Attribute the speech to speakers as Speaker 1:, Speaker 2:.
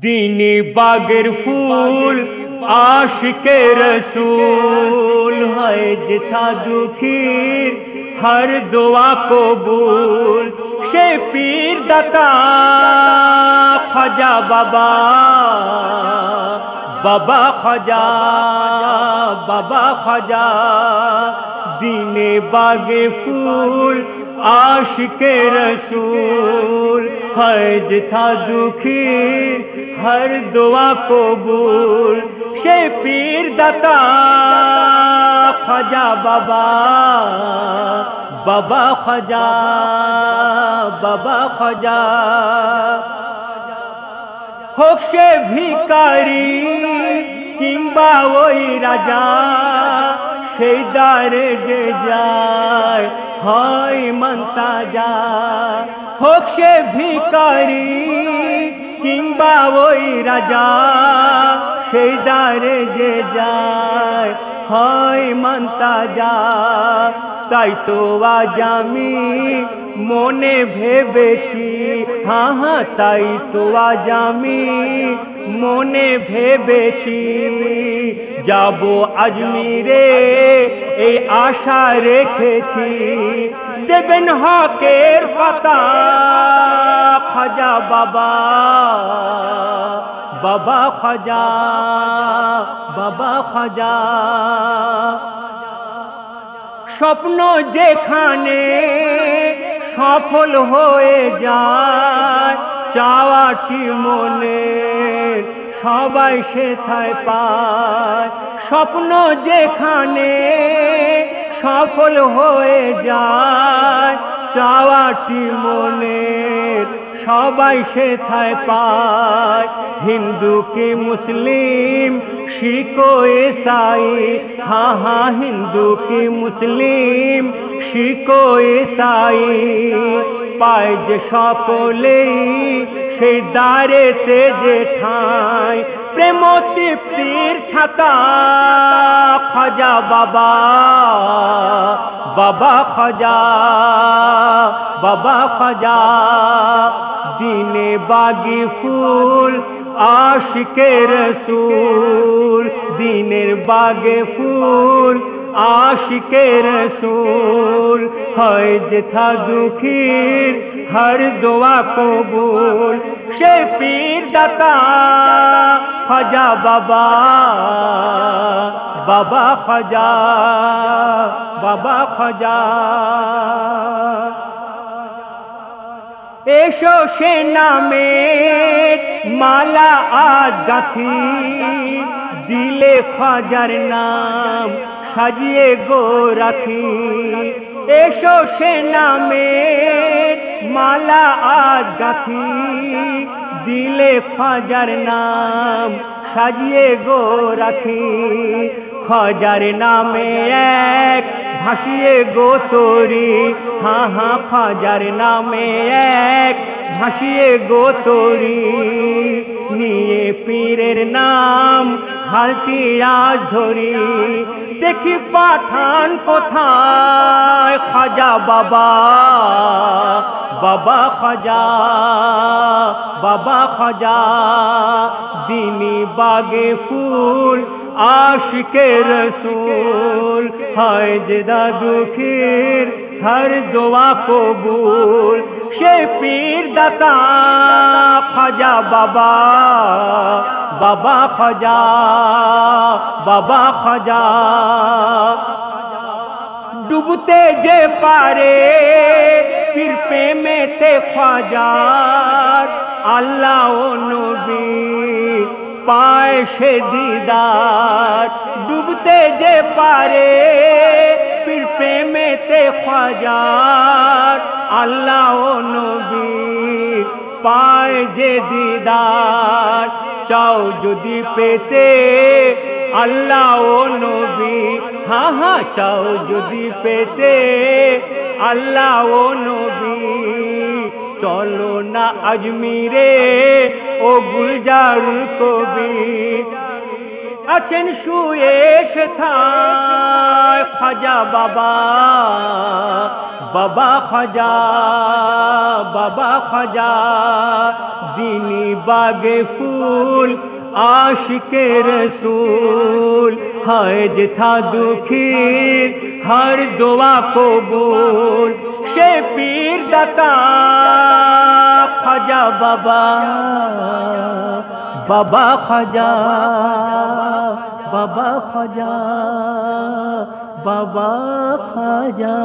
Speaker 1: दीनी बागेर फूल आशिके रसूल है जिथा दुखीर हर दुआ कबूल से पीर दाता ख्वाजा बाबा बाबा ख्वाजा बाबा ख्वाजा दीने बागे फूल आशिके रसूल है जिथा दुखी हर दुआ कबूल से पीर दाता ख्वाजा बाबा बाबा ख्वाजा बाबा ख्वाजा হোক সে ভিখারি কিংবা ওই রাজা সেই দ্বারে যে যায় হয় মন্তাজা হোক সে ভিখারি কিংবা ওই রাজা সেই দ্বারে যে যায় হয় মন্তাজা তাই তো আজ আমি মনে ভেবেছি হ্যাঁ হ্যাঁ তাই তো আজ আমি মনে ভেবেছি যাব আজমিরে এই আশা রেখেছি দেবেন হকের পাতা খ্বাজা বাবা বাবা খ্বাজা বাবা খ্বাজা স্বপ্ন যেখানে সফল হয়ে যায় চাওয়াটি মনে সবাই সেথায় পায় স্বপ্ন যেখানে সফল হয়ে যায় চাওয়াটি মনে সবাই সেথায় পায় হিন্দু কি মুসলিম শিখ ইসাই हाँ हाँ हिंदू की मुस्लिम शिख इसाई पाय जे सकलेई সেই দ্বারেতে যে ঠাঁই প্রেম তৃপ্তির ছাতা খ্বাজা বাবা বাবা খ্বাজা বাবা খ্বাজা দিনে বাগি ফুল आशिके रसूल दीनेर बागे फूल आशिके रसूल है जिथा दुखीर हर दुआ कबूल से पीर दाता ख्वाजा बाबा बाबा ख्वाजा बाबा ख्वाजा एशो से नामे माला आज गाथी दिले ख्वाजार नाम साजिए गो राखी एशो से नामे माला आज गाथी दिले ख्वाजार नाम साजिए गो राखी ख्वाजार नामे एक भासिए गो तोरी हाँ हाँ ख्वाजार नामे एक भासिए गो तोरी निये पीरेर नाम हालती आज धरी देखी पाठान कोथाय ख्वाजा बाबा बाबा ख्वाजा बाबा ख्वाजा दीनी बागे फूल आशिके रसूल है जिदा दुखीर हर दुआ कबूल से पीर दाता ख्वाजा बाबा बाबा ख्वाजा बाबा ख्वाजा डूबते जे पारे पीर प्रेमेते ख्वाजार अल्लाह ओ नबी पाए से दीदार डूबते जे पारे पीर प्रेमेते ख्वाजार अल्लाह ओ नबी पाए जे दीदार चाओ जदि पेते अल्लाह ओ नबी हाँ हाँ चाओ जदि पेते अल्लाह ओ नबी चलो ना अजमीरे ओ गुलजार कबीर আছেন শুয়ে সেথায় খাজা বাবা, বাবা খাজা, বাবা খাজা। দিনী বাগে ফুল आशिके रसूल, हाय था दुखीर हर दुआ कबूल। शे पीर दाता खाजा बाबा, बाबा खाजा, बाबा खाजा, बाबा खाजा।